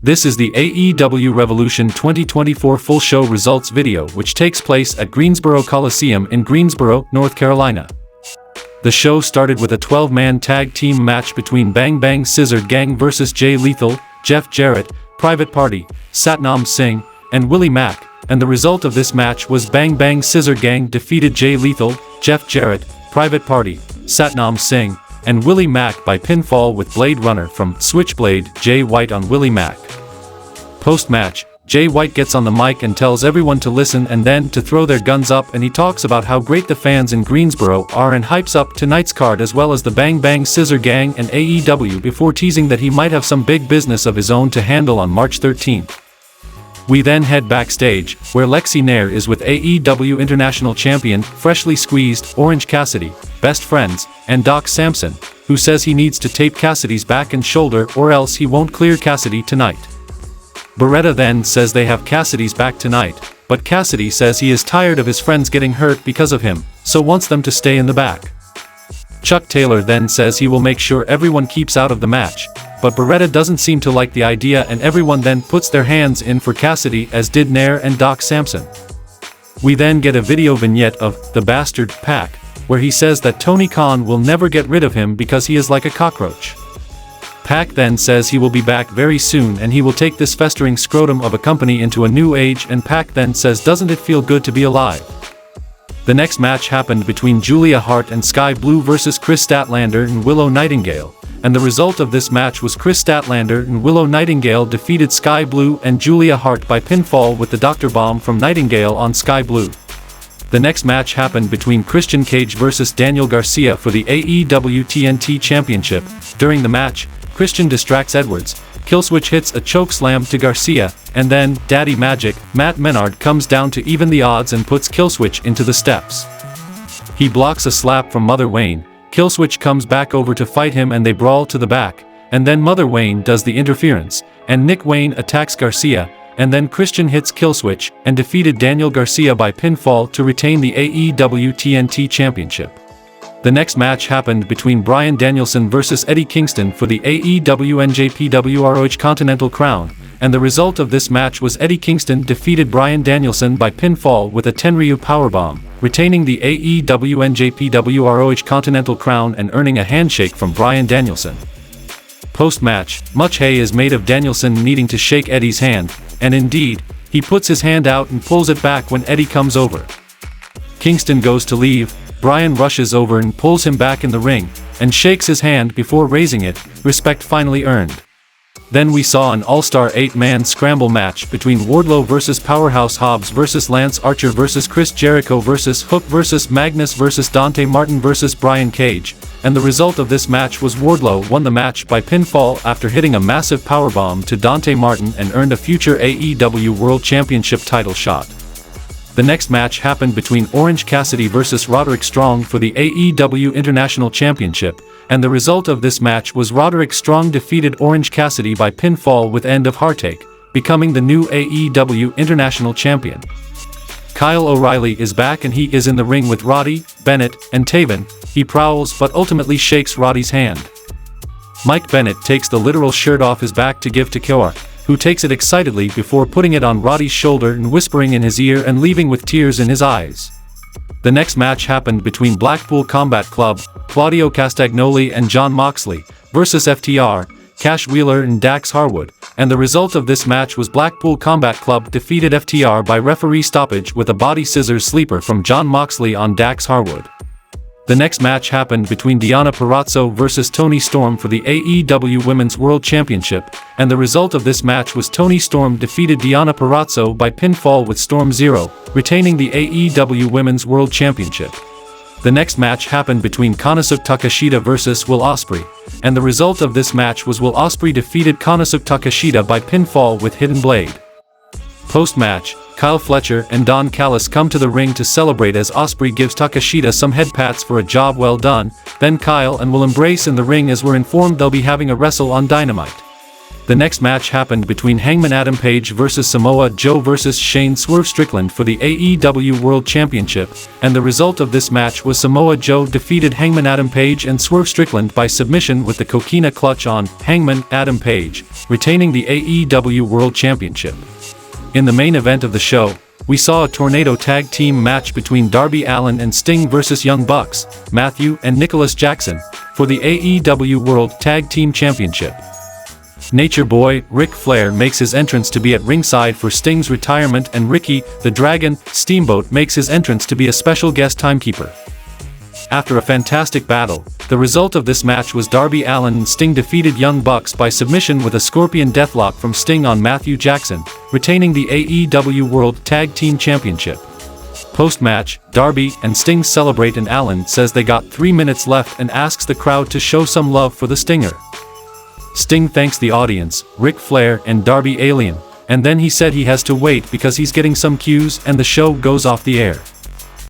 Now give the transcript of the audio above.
This is the AEW Revolution 2024 full show results video which takes place at Greensboro Coliseum in Greensboro, North Carolina. The show started with a 12-man tag team match between Bang Bang Scissor Gang vs. Jay Lethal, Jeff Jarrett, Private Party, Satnam Singh, and Willie Mack, and the result of this match was Bang Bang Scissor Gang defeated Jay Lethal, Jeff Jarrett, Private Party, Satnam Singh, and Willie Mack by pinfall with Blade Runner from Switchblade Jay White on Willie Mack. Post-match, Jay White gets on the mic and tells everyone to listen and then to throw their guns up, and he talks about how great the fans in Greensboro are and hypes up tonight's card as well as the Bang Bang Scissor Gang and AEW before teasing that he might have some big business of his own to handle on March 13th. We then head backstage, where Lexi Nair is with AEW International Champion, freshly squeezed, Orange Cassidy, best friends, and Doc Samson, who says he needs to tape Cassidy's back and shoulder or else he won't clear Cassidy tonight. Beretta then says they have Cassidy's back tonight, but Cassidy says he is tired of his friends getting hurt because of him, so wants them to stay in the back. Chuck Taylor then says he will make sure everyone keeps out of the match, but Beretta doesn't seem to like the idea and everyone then puts their hands in for Cassidy as did Nair and Doc Samson. We then get a video vignette of The Bastard Pac, where he says that Tony Khan will never get rid of him because he is like a cockroach. Pac then says he will be back very soon and he will take this festering scrotum of a company into a new age, and Pac then says doesn't it feel good to be alive. The next match happened between Julia Hart and Sky Blue vs. Chris Statlander and Willow Nightingale, and the result of this match was Chris Statlander and Willow Nightingale defeated Sky Blue and Julia Hart by pinfall with the Dr. Bomb from Nightingale on Sky Blue. The next match happened between Christian Cage vs. Daniel Garcia for the AEW TNT Championship. During the match, Christian distracts Edwards, Killswitch hits a chokeslam to Garcia, and then Daddy Magic, Matt Menard comes down to even the odds and puts Killswitch into the steps. He blocks a slap from Mother Wayne, Killswitch comes back over to fight him and they brawl to the back, and then Mother Wayne does the interference, and Nick Wayne attacks Garcia, and then Christian hits Killswitch and defeated Daniel Garcia by pinfall to retain the AEW TNT Championship. The next match happened between Bryan Danielson vs. Eddie Kingston for the AEW NJPW ROH Continental Crown, and the result of this match was Eddie Kingston defeated Bryan Danielson by pinfall with a Tenryu powerbomb, retaining the AEW NJPW ROH Continental Crown and earning a handshake from Bryan Danielson. Post-match, much hay is made of Danielson needing to shake Eddie's hand, and indeed, he puts his hand out and pulls it back when Eddie comes over. Kingston goes to leave, Bryan rushes over and pulls him back in the ring, and shakes his hand before raising it, respect finally earned. Then we saw an all-star 8-man scramble match between Wardlow vs. Powerhouse Hobbs vs. Lance Archer vs. Chris Jericho vs. Hook vs. Magnus vs. Dante Martin vs. Brian Cage, and the result of this match was Wardlow won the match by pinfall after hitting a massive powerbomb to Dante Martin and earned a future AEW World Championship title shot. The next match happened between Orange Cassidy vs. Roderick Strong for the AEW International Championship, and the result of this match was Roderick Strong defeated Orange Cassidy by pinfall with End of Heartache, becoming the new AEW International Champion. Kyle O'Reilly is back and he is in the ring with Roddy, Bennett, and Taven. He prowls but ultimately shakes Roddy's hand. Mike Bennett takes the literal shirt off his back to give to Kiora, who takes it excitedly before putting it on Roddy's shoulder and whispering in his ear and leaving with tears in his eyes. The next match happened between Blackpool Combat Club, Claudio Castagnoli and Jon Moxley, versus FTR, Cash Wheeler and Dax Harwood, and the result of this match was Blackpool Combat Club defeated FTR by referee stoppage with a body scissors sleeper from Jon Moxley on Dax Harwood. The next match happened between Deonna Purrazzo vs. Toni Storm for the AEW Women's World Championship, and the result of this match was Toni Storm defeated Deonna Purrazzo by pinfall with Storm Zero, retaining the AEW Women's World Championship. The next match happened between Konosuke Takeshita vs. Will Ospreay, and the result of this match was Will Ospreay defeated Konosuke Takeshita by pinfall with Hidden Blade. Post-match, Kyle Fletcher and Don Callis come to the ring to celebrate as Ospreay gives Takeshita some head pats for a job well done, then Kyle and Will embrace in the ring as we're informed they'll be having a wrestle on Dynamite. The next match happened between Hangman Adam Page vs Samoa Joe vs Shane Swerve Strickland for the AEW World Championship, and the result of this match was Samoa Joe defeated Hangman Adam Page and Swerve Strickland by submission with the Coquina Clutch on Hangman Adam Page, retaining the AEW World Championship. In the main event of the show, we saw a tornado tag team match between Darby Allin and Sting vs Young Bucks, Matthew and Nicholas Jackson, for the AEW World Tag Team Championship. Nature Boy, Ric Flair makes his entrance to be at ringside for Sting's retirement, and Ricky, the Dragon, Steamboat makes his entrance to be a special guest timekeeper. After a fantastic battle, the result of this match was Darby Allin and Sting defeated Young Bucks by submission with a Scorpion Deathlock from Sting on Matthew Jackson, retaining the AEW World Tag Team Championship. Post-match, Darby and Sting celebrate and Allin says they got 3 minutes left and asks the crowd to show some love for the Stinger. Sting thanks the audience, Ric Flair and Darby Allin, and then he said he has to wait because he's getting some cues and the show goes off the air.